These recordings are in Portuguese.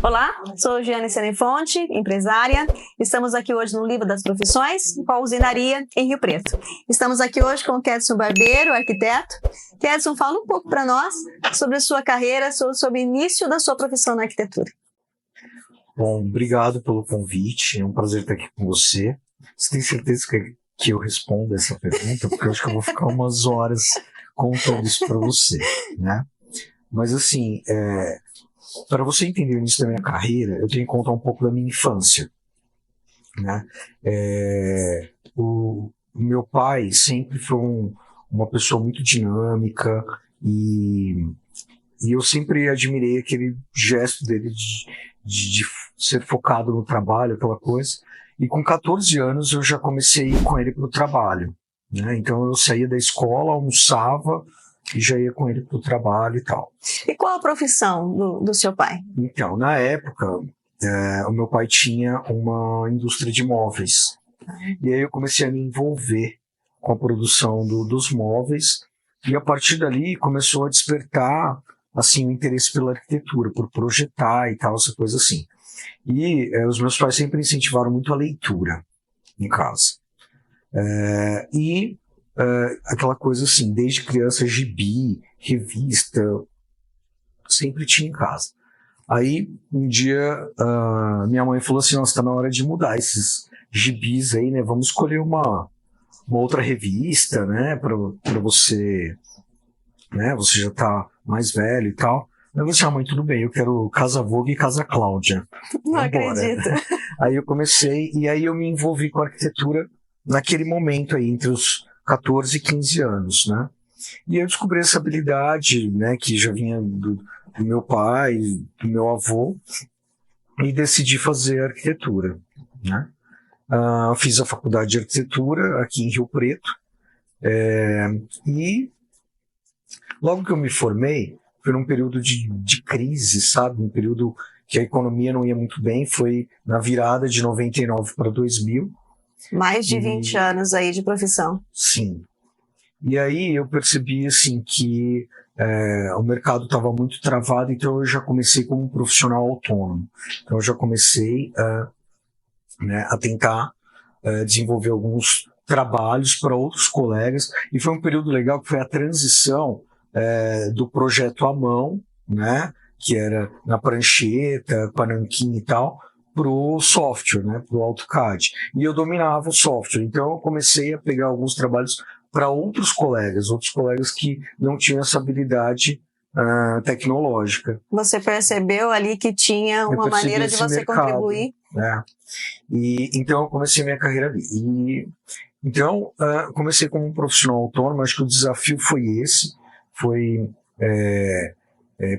Olá, sou Giane Senefonte, empresária. Estamos aqui hoje no Livro das Profissões, com a usinaria em Rio Preto. Estamos aqui hoje com o Kedson Barbeiro, arquiteto. Kedson, fala um pouco para nós sobre a sua carreira, sobre o início da sua profissão na arquitetura. Bom, obrigado pelo convite, é um prazer estar aqui com você. Você tem certeza que eu respondo essa pergunta? Porque eu acho que eu vou ficar umas horas contando isso para você, né? Mas assim, para você entender o início da minha carreira, eu tenho que contar um pouco da minha infância, né? O meu pai sempre foi uma pessoa muito dinâmica e eu sempre admirei aquele gesto dele de ser focado no trabalho, aquela coisa. E com 14 anos eu já comecei a ir com ele para o trabalho, né? Então eu saía da escola, almoçava e já ia com ele para o trabalho e tal. E qual a profissão do seu pai? Então, na época, o meu pai tinha uma indústria de móveis. E aí eu comecei a me envolver com a produção dos móveis. E a partir dali começou a despertar assim, o interesse pela arquitetura, por projetar e tal, essa coisa assim. E os meus pais sempre incentivaram muito a leitura em casa. Aquela coisa assim, desde criança, gibi, revista, sempre tinha em casa. Aí, um dia, minha mãe falou assim, nossa, tá na hora de mudar esses gibis aí, né? Vamos escolher uma outra revista, né? Pra você, né? Você já tá mais velho e tal. Eu falei assim, mãe, tudo bem, eu quero Casa Vogue e Casa Cláudia. Não acredito. Aí eu comecei, e aí eu me envolvi com a arquitetura naquele momento aí, entre os 14 e 15 anos, né? E eu descobri essa habilidade, né, que já vinha do meu pai, do meu avô, e decidi fazer arquitetura, né? Fiz a faculdade de arquitetura aqui em Rio Preto, e logo que eu me formei, foi num período de crise, sabe? Um período que a economia não ia muito bem, foi na virada de 99 para 2000. Mais de 20 anos aí de profissão. Sim. E aí eu percebi assim que o mercado estava muito travado, então eu já comecei como um profissional autônomo. Então eu já comecei a tentar desenvolver alguns trabalhos para outros colegas, e foi um período legal que foi a transição do projeto à mão, né, que era na prancheta, com a nanquim e tal, pro software, né, pro AutoCAD. E eu dominava o software, então eu comecei a pegar alguns trabalhos para outros colegas que não tinham essa habilidade tecnológica. Você percebeu ali que tinha uma maneira de você contribuir? E então eu comecei minha carreira ali. E então comecei como um profissional autônomo. Acho que o desafio foi esse, foi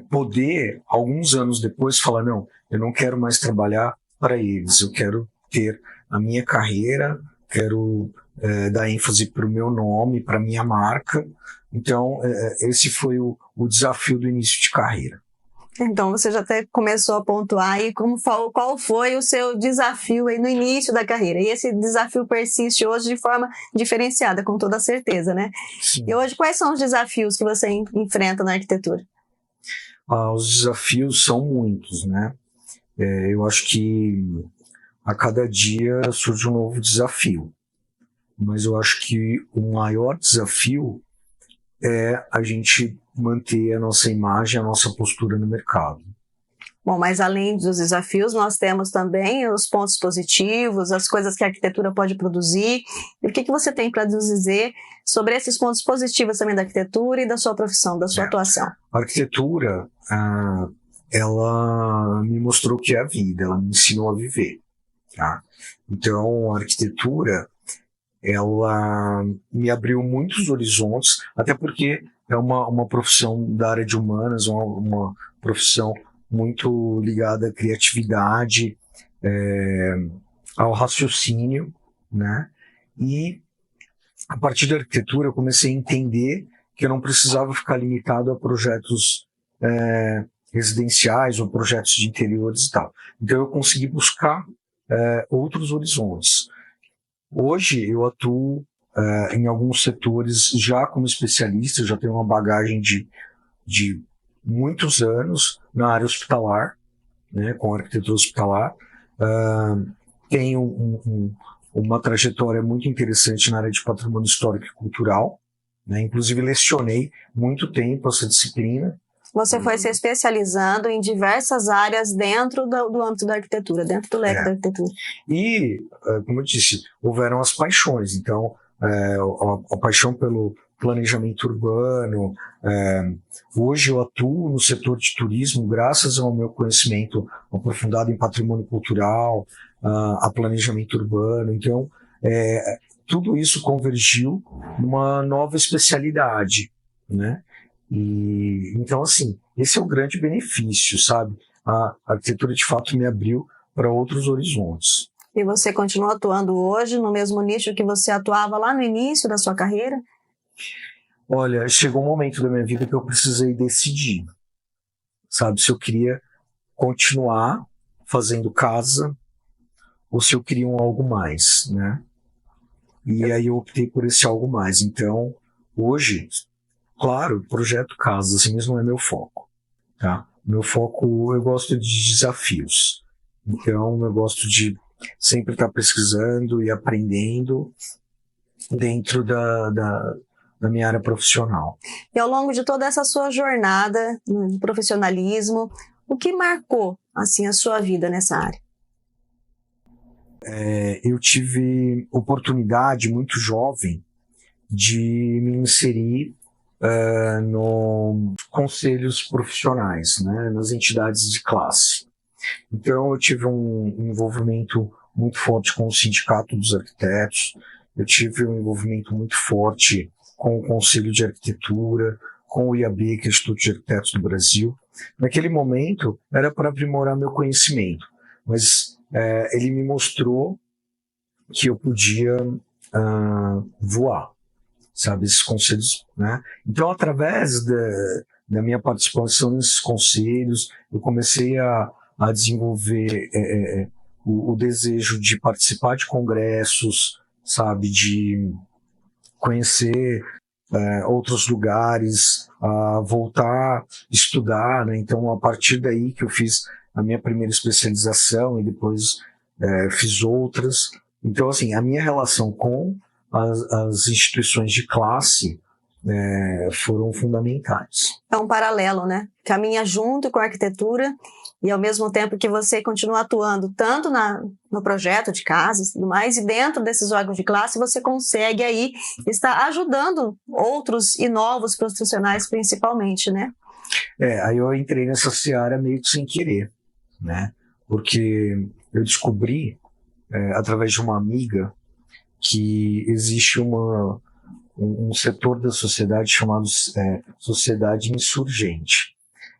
poder, alguns anos depois, falar, não, eu não quero mais trabalhar para eles, eu quero ter a minha carreira, quero dar ênfase para o meu nome, para a minha marca. Então, esse foi o desafio do início de carreira. Então, você já até começou a pontuar aí qual foi o seu desafio aí no início da carreira. E esse desafio persiste hoje de forma diferenciada, com toda certeza, né? Sim. E hoje, quais são os desafios que você enfrenta na arquitetura? Os desafios são muitos, né? Eu acho que a cada dia surge um novo desafio. Mas eu acho que o maior desafio é a gente manter a nossa imagem, a nossa postura no mercado. Bom, mas além dos desafios, nós temos também os pontos positivos, as coisas que a arquitetura pode produzir. E o que você tem para nos dizer sobre esses pontos positivos também da arquitetura e da sua profissão, da sua atuação? A arquitetura, ela me mostrou o que é a vida, ela me ensinou a viver. Tá? Então, a arquitetura, ela me abriu muitos horizontes, até porque é uma profissão da área de humanas, uma profissão muito ligada à criatividade, ao raciocínio, né? E a partir da arquitetura eu comecei a entender que eu não precisava ficar limitado a projetos residenciais ou projetos de interiores e tal. Então eu consegui buscar outros horizontes. Hoje eu atuo em alguns setores já como especialista, já tenho uma bagagem de muitos anos na área hospitalar, né, com arquitetura hospitalar. Tenho uma trajetória muito interessante na área de patrimônio histórico e cultural, né? Inclusive lecionei muito tempo essa disciplina. Você foi se especializando em diversas áreas dentro do âmbito da arquitetura, dentro do leque da arquitetura. E, como eu disse, houveram as paixões. Então, a paixão pelo planejamento urbano. Hoje eu atuo no setor de turismo graças ao meu conhecimento aprofundado em patrimônio cultural, a planejamento urbano. Então, tudo isso convergiu numa nova especialidade, né? E, então, assim, esse é o grande benefício, sabe? A arquitetura, de fato, me abriu para outros horizontes. E você continua atuando hoje no mesmo nicho que você atuava lá no início da sua carreira? Olha, chegou um momento da minha vida que eu precisei decidir, sabe? Se eu queria continuar fazendo casa ou se eu queria algo mais, né? E aí eu optei por esse algo mais. Então, hoje, claro, projeto casa, assim mesmo não é meu foco, tá? Meu foco, eu gosto de desafios. Então, eu gosto de sempre estar pesquisando e aprendendo dentro da minha área profissional. E ao longo de toda essa sua jornada no profissionalismo, o que marcou assim a sua vida nessa área? Eu tive oportunidade muito jovem de me inserir nos conselhos profissionais, né, nas entidades de classe. Então eu tive um envolvimento muito forte com o Sindicato dos Arquitetos, eu tive um envolvimento muito forte com o Conselho de Arquitetura, com o IAB, que é o Instituto de Arquitetos do Brasil. Naquele momento era para aprimorar meu conhecimento, mas ele me mostrou que eu podia voar, sabe, esses conselhos, né? Então, através da minha participação nesses conselhos, eu comecei a desenvolver o desejo de participar de congressos, sabe, de conhecer outros lugares, a voltar a estudar, né? Então, a partir daí que eu fiz a minha primeira especialização e depois fiz outras. Então, assim, a minha relação com as instituições de classe foram fundamentais. É um paralelo, né? Caminha junto com a arquitetura e ao mesmo tempo que você continua atuando tanto no projeto de casas e tudo mais, e dentro desses órgãos de classe você consegue aí estar ajudando outros e novos profissionais principalmente, né? Aí eu entrei nessa seara meio que sem querer, né? Porque eu descobri, através de uma amiga, que existe um setor da sociedade chamado sociedade insurgente,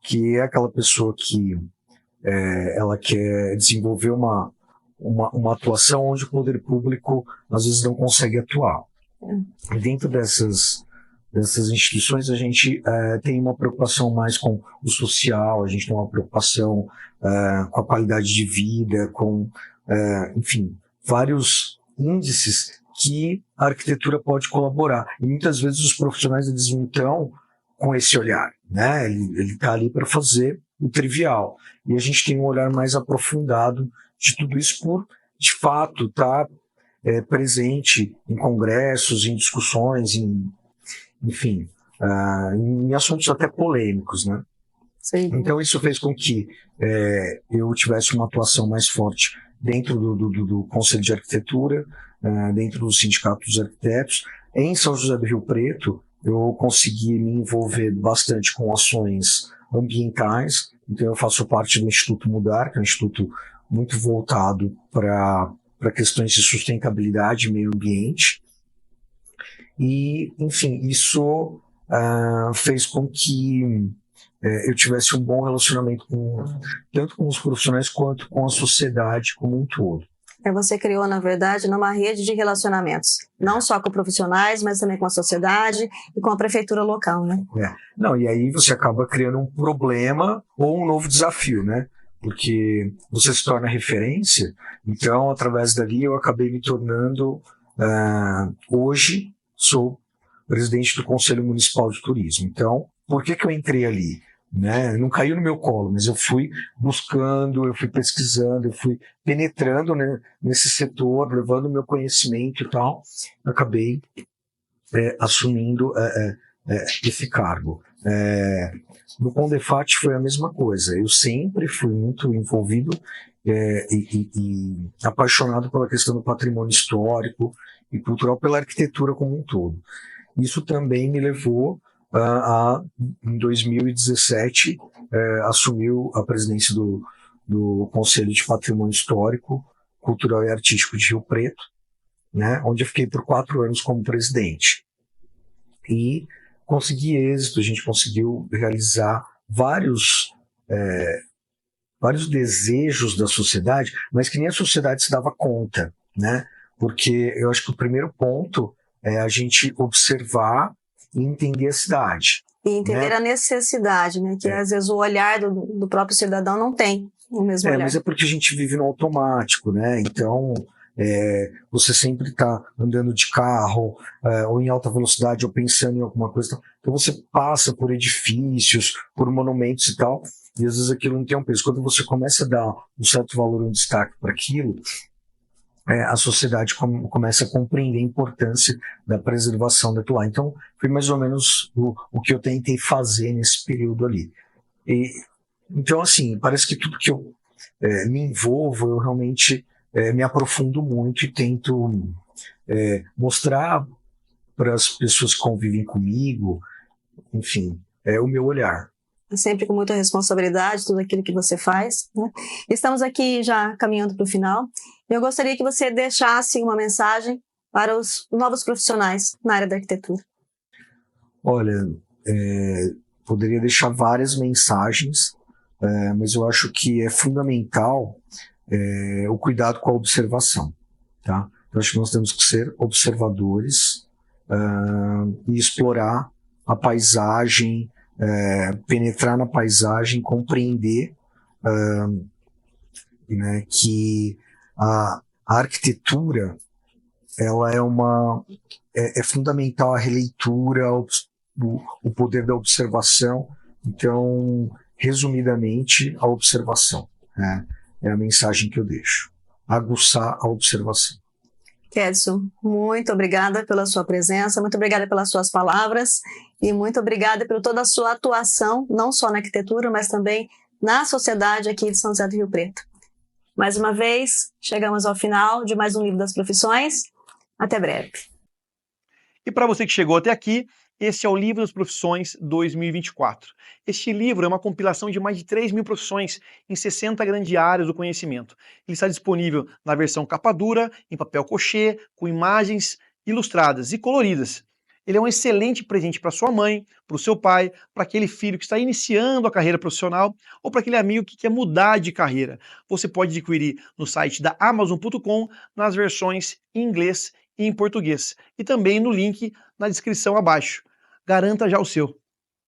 que é aquela pessoa que ela quer desenvolver uma atuação onde o poder público às vezes não consegue atuar. E dentro dessas instituições a gente tem uma preocupação mais com o social, a gente tem uma preocupação com a qualidade de vida, com, enfim, vários índices que a arquitetura pode colaborar. E muitas vezes os profissionais eles não estão com esse olhar, né? Ele está ali para fazer o trivial. E a gente tem um olhar mais aprofundado de tudo isso por, de fato, estar presente em congressos, em discussões, enfim, em assuntos até polêmicos, né? Sim. Então isso fez com que eu tivesse uma atuação mais forte dentro do Conselho de Arquitetura, dentro do Sindicato dos Arquitetos. Em São José do Rio Preto, eu consegui me envolver bastante com ações ambientais. Então eu faço parte do Instituto Mudar, que é um instituto muito voltado para questões de sustentabilidade e meio ambiente. E, enfim, isso fez com que eu tivesse um bom relacionamento tanto com os profissionais quanto com a sociedade como um todo. Você criou, na verdade, uma rede de relacionamentos, não só com profissionais, mas também com a sociedade e com a prefeitura local, né? Não, e aí você acaba criando um problema ou um novo desafio, né? Porque você se torna referência, então, através dali, eu acabei me tornando, hoje, sou presidente do Conselho Municipal de Turismo. Então, por que eu entrei ali? né? Não caiu no meu colo, mas eu fui buscando, eu fui pesquisando, eu fui penetrando, né, nesse setor, levando o meu conhecimento e tal, acabei assumindo esse cargo. No Condefat foi a mesma coisa, eu sempre fui muito envolvido e apaixonado pela questão do patrimônio histórico e cultural, pela arquitetura como um todo. Isso também me levou em 2017, assumiu a presidência do Conselho de Patrimônio Histórico, Cultural e Artístico de Rio Preto, né, onde eu fiquei por 4 anos como presidente. E consegui êxito, a gente conseguiu realizar vários desejos da sociedade, mas que nem a sociedade se dava conta, né? Porque eu acho que o primeiro ponto é a gente observar e entender a cidade. E entender, né, a necessidade, né? Que às vezes o olhar do próprio cidadão não tem o mesmo olhar. Mas é porque a gente vive no automático, né? Então, você sempre está andando de carro, ou em alta velocidade, ou pensando em alguma coisa. Então você passa por edifícios, por monumentos e tal, e às vezes aquilo não tem um peso. Quando você começa a dar um certo valor, um destaque para aquilo, a sociedade começa a compreender a importância da preservação daquilo lá. Então, foi mais ou menos o que eu tentei fazer nesse período ali. Então, assim, parece que tudo que eu me envolvo, eu realmente me aprofundo muito e tento mostrar para as pessoas que convivem comigo, enfim, o meu olhar. Sempre com muita responsabilidade, tudo aquilo que você faz, né? Estamos aqui já caminhando para o final. Eu gostaria que você deixasse uma mensagem para os novos profissionais na área da arquitetura. Olha, poderia deixar várias mensagens, mas eu acho que é fundamental o cuidado com a observação, tá? Eu acho que nós temos que ser observadores e explorar a paisagem, penetrar na paisagem, compreender né, que a arquitetura ela é fundamental, a releitura, o poder da observação. Então, resumidamente, a observação, né, é a mensagem que eu deixo. Aguçar a observação. Kedson, muito obrigada pela sua presença, muito obrigada pelas suas palavras e muito obrigada por toda a sua atuação, não só na arquitetura, mas também na sociedade aqui de São José do Rio Preto. Mais uma vez, chegamos ao final de mais um Livro das Profissões. Até breve. E para você que chegou até aqui, esse é o Livro das Profissões 2024. Este livro é uma compilação de mais de 3.000 profissões em 60 grandes áreas do conhecimento. Ele está disponível na versão capa dura, em papel cochê, com imagens ilustradas e coloridas. Ele é um excelente presente para sua mãe, para o seu pai, para aquele filho que está iniciando a carreira profissional ou para aquele amigo que quer mudar de carreira. Você pode adquirir no site da Amazon.com nas versões em inglês e em português e também no link na descrição abaixo. Garanta já o seu.